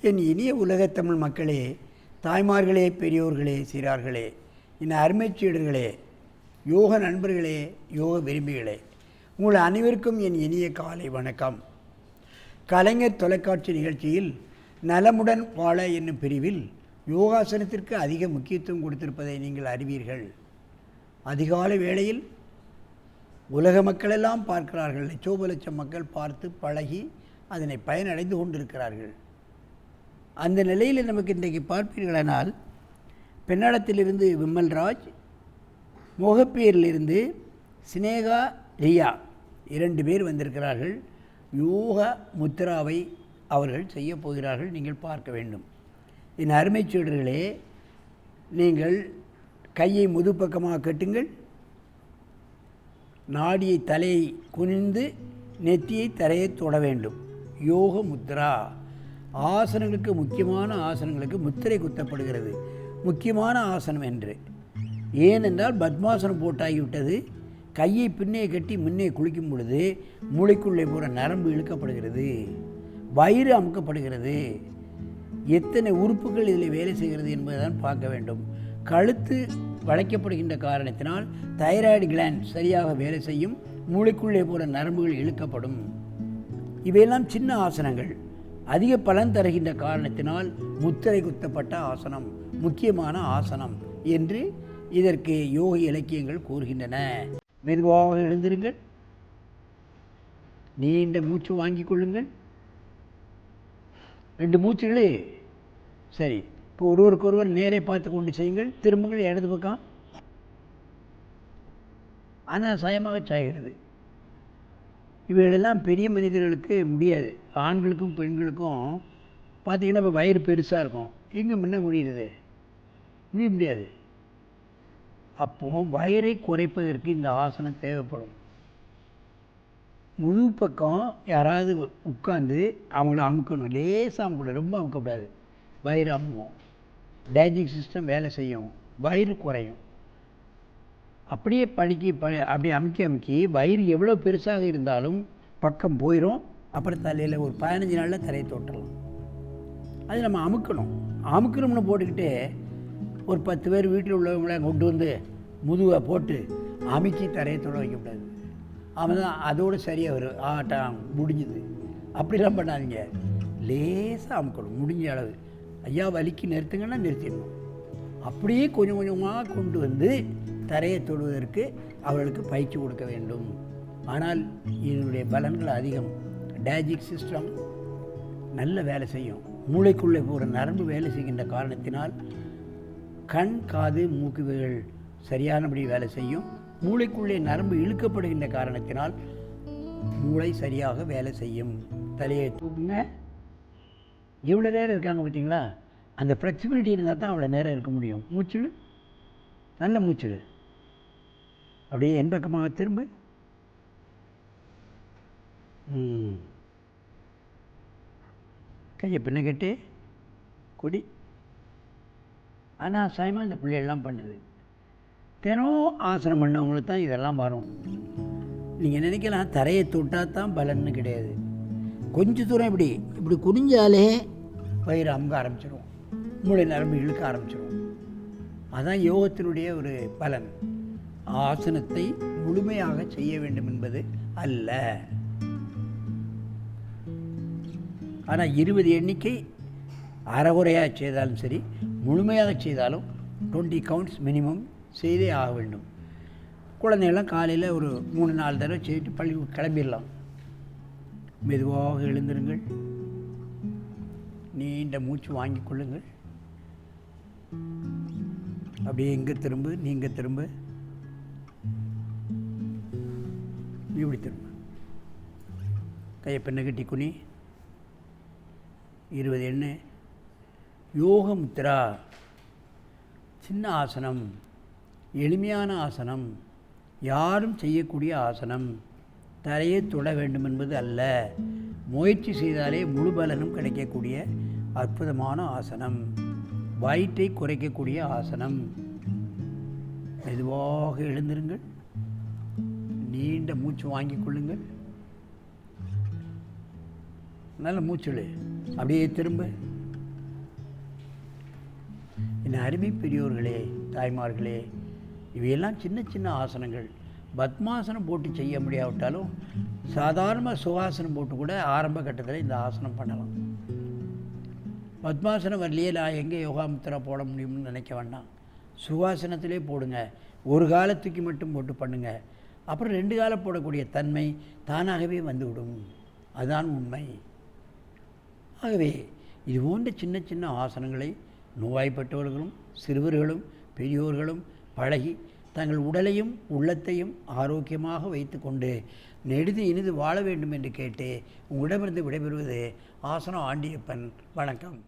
என் இனிய உலகத் தமிழ் மக்களே, தாய்மார்களே, பெரியோர்களே, சிறார்களே, என் அருமைச் சீடர்களே, யோக நண்பர்களே, யோக விரும்பிகளே, உங்கள் அனைவருக்கும் என் இனிய காலை வணக்கம். கலைஞர் தொலைக்காட்சி நிகழ்ச்சியில் நலமுடன் வாழ என்னும் பிரிவில் யோகாசனத்திற்கு அதிக முக்கியத்துவம் கொடுத்திருப்பதை நீங்கள் அறிவீர்கள். அதிகாலை வேளையில் உலக மக்களெல்லாம் பார்க்கிறார்கள். லட்சோப லட்சம் மக்கள் பார்த்து பழகி அதனை பயனடைந்து கொண்டிருக்கிறார்கள். அந்த நிலையில் நமக்கு இன்றைக்கு பார்ப்பீர்களானால், பெண்ணடத்திலிருந்து விமல்ராஜ், மோகப்பேரிலிருந்து சினேகா ரியா 2 பேர் வந்திருக்கிறார்கள். யோக முத்ராவை அவர்கள் செய்ய போகிறார்கள். நீங்கள் பார்க்க வேண்டும். என் அருமைச் சீடர்களே, நீங்கள் கையை முதுப்பக்கமாக கட்டுங்கள். நாடியை தலையை குனிந்து நெத்தியை தரையை தொட வேண்டும். யோக முத்ரா ஆசனங்களுக்கு, முக்கியமான ஆசனங்களுக்கு முத்திரை குத்தப்படுகிறது. முக்கியமான ஆசனம் என்று. ஏனென்றால் பத்மாசனம் போட்டாகிவிட்டது. கையை பின்னே கட்டி முன்னே குளிக்கும் பொழுது மூளைக்குள்ளே போகிற நரம்பு இழுக்கப்படுகிறது, வயிறு அமுக்கப்படுகிறது. எத்தனை உறுப்புகள் இதில் வேலை செய்கிறது என்பதுதான் பார்க்க வேண்டும். கழுத்து வளைக்கப்படுகின்ற காரணத்தினால் தைராய்டு கிளாண்ட் சரியாக வேலை செய்யும், மூளைக்குள்ளே போகிற நரம்புகள் இழுக்கப்படும். இவையெல்லாம் சின்ன ஆசனங்கள். அதிக பலன் தருகின்ற காரணத்தினால் முத்திரை குத்தப்பட்ட ஆசனம், முக்கியமான ஆசனம் என்று இதற்கு யோக இலக்கியங்கள் கூறுகின்றன. மெதுவாக எழுந்திருங்கள். நீண்ட மூச்சு வாங்கிக் கொள்ளுங்கள். 2 மூச்சுகளே சரி. இப்போ ஒருவருக்கொருவர் நேரே பார்த்து கொண்டு செய்யுங்கள். திரும்புங்கள் இடது பக்கம். ஆனால் சயமாக சாய்கிறது. இவைகளெல்லாம் பெரிய மனிதர்களுக்கு முடியாது. ஆண்களுக்கும் பெண்களுக்கும் பார்த்திங்கன்னா இப்போ வயிறு பெருசாக இருக்கும். எங்கே முன்ன முடியுது? முடியாது. அப்போது வயிறை குறைப்பதற்கு இந்த ஆசனம் தேவைப்படும். முழு பக்கம் யாராவது உட்காந்து அவங்கள அமுக்கணும். லேசாக அமுக்கணும், ரொம்ப அமுக்கக்கூடாது. வயிறு அமுக்கும், டைஜஸ்டிவ் சிஸ்டம் வேலை செய்யும், வயிறு குறையும். அப்படியே அப்படி அமுக்கி வயிறு எவ்வளோ பெருசாக இருந்தாலும் பக்கம் போயிடும். அப்புறம் தலையில் ஒரு 15 நாளில் தலையை தொட்டலாம். அது நம்ம அமுக்கணும்னு போட்டுக்கிட்டு ஒரு 10 பேர் வீட்டில் உள்ளவங்கள கொண்டு வந்து முதுவை போட்டு அமுக்கி தரையை தொட வைக்கக்கூடாது. அவன் தான் அதோடு சரியாக வரும். ஆட்டம் முடிஞ்சுது. அப்படிலாம் பண்ணாதீங்க. லேசாக அமுக்கணும் முடிஞ்ச அளவு. ஐயா வலிக்கு நிறுத்துங்கன்னா நிறுத்திடணும். அப்படியே கொஞ்சம் கொஞ்சமாக கொண்டு வந்து தரையை தொடுவதற்கு அவர்களுக்கு பயிற்சி கொடுக்க வேண்டும். ஆனால் இதனுடைய பலன்கள் அதிகம். டைஜஸ்டிவ் சிஸ்டம் நல்ல வேலை செய்யும். மூளைக்குள்ளே போகிற நரம்பு வேலை செய்கின்ற காரணத்தினால் கண், காது, மூக்குகள் சரியானபடி வேலை செய்யும். மூளைக்குள்ளே நரம்பு இழுக்கப்படுகின்ற காரணத்தினால் மூளை சரியாக வேலை செய்யும். தலையை தூக்குங்க. எவ்வளோ நேரம் இருக்காங்க பார்த்தீங்களா? அந்த ஃப்ளெக்சிபிலிட்டி இருந்தால் தான் அவ்வளோ நேரம் இருக்க முடியும். மூச்சுடு, நல்ல மூச்சுடு. அப்படியே என் பக்கமாக திரும்ப. கையை பின்ன கட்டி கொடி. ஆனால் சாயமாக இந்த பிள்ளைகள்லாம் பண்ணுது. தினம் ஆசனம் பண்ணவங்களுக்கு தான் இதெல்லாம் வரும். நீங்கள் நினைக்கலாம் தரையை தொட்டால் தான் பலன்னு கிடையாது. கொஞ்சம் தூரம் இப்படி குனிஞ்சாலே வயிறு அமுக ஆரம்பிச்சிடும், மூளை நரம்பு இழுக்க ஆரம்பிச்சிடும். அதுதான் யோகத்தினுடைய ஒரு பலன். ஆசனத்தை முழுமையாக செய்ய வேண்டும் என்பது அல்ல. ஆனால் 20 எண்ணிக்கை அறகுறையாக செய்தாலும் சரி, முழுமையாக செய்தாலும் 20 கவுண்ட்ஸ் மினிமம் செய்தே ஆக வேண்டும். குழந்தைகள்லாம் காலையில் ஒரு 3-4 தடவை செய்துட்டு பள்ளி கிளம்பிடலாம். மெதுவாக எழுந்திருங்கள். நீண்ட மூச்சு வாங்கி கொள்ளுங்கள். அப்படியே எங்கே திரும்ப, நீங்கள் திரும்ப, இப்படி திரும்ப. கையை பின்ன கட்டி குனி. 20 எண்ணெய். யோக முத்ரா சின்ன ஆசனம், எளிமையான ஆசனம், யாரும் செய்யக்கூடிய ஆசனம். தரையை தொட வேண்டும் என்பது அல்ல. முயற்சி செய்தாலே முழு பலனும் கிடைக்கக்கூடிய அற்புதமான ஆசனம். வயிற்றை குறைக்கக்கூடிய ஆசனம். மெதுவாக எழுந்திருங்கள். நீண்ட மூச்சு வாங்கிக் கொள்ளுங்கள். நல்ல மூச்சுடு. அப்படியே திரும்ப என் அருமை பெரியோர்களே, தாய்மார்களே, இவையெல்லாம் சின்ன சின்ன ஆசனங்கள். பத்மாசனம் போட்டு செய்ய முடியாவிட்டாலும் சாதாரண சுகாசனம் போட்டு கூட ஆரம்ப கட்டத்தில் இந்த ஆசனம் பண்ணலாம். பத்மாசனம் வரலையே நான் எங்கே யோகா முத்திரா போட முடியும்னு நினைக்க வேண்டாம். சுகாசனத்திலே போடுங்க. ஒரு காலத்துக்கு மட்டும் போட்டு பண்ணுங்க. அப்புறம் 2 காலம் போடக்கூடிய தன்மை தானாகவே வந்துவிடும். அதுதான் உண்மை. ஆகவே இது போன்ற சின்ன சின்ன ஆசனங்களை நோய்வாய்ப்பட்டவர்களும் சிறுவர்களும் பெரியோர்களும் பழகி தங்கள் உடலையும் உள்ளத்தையும் ஆரோக்கியமாக வைத்து கொண்டு நெடுது இனிது வாழ வேண்டும் என்று கேட்டு உங்களிடமிருந்து விடைபெறுவது ஆசனம் ஆண்டியப்பன். வணக்கம்.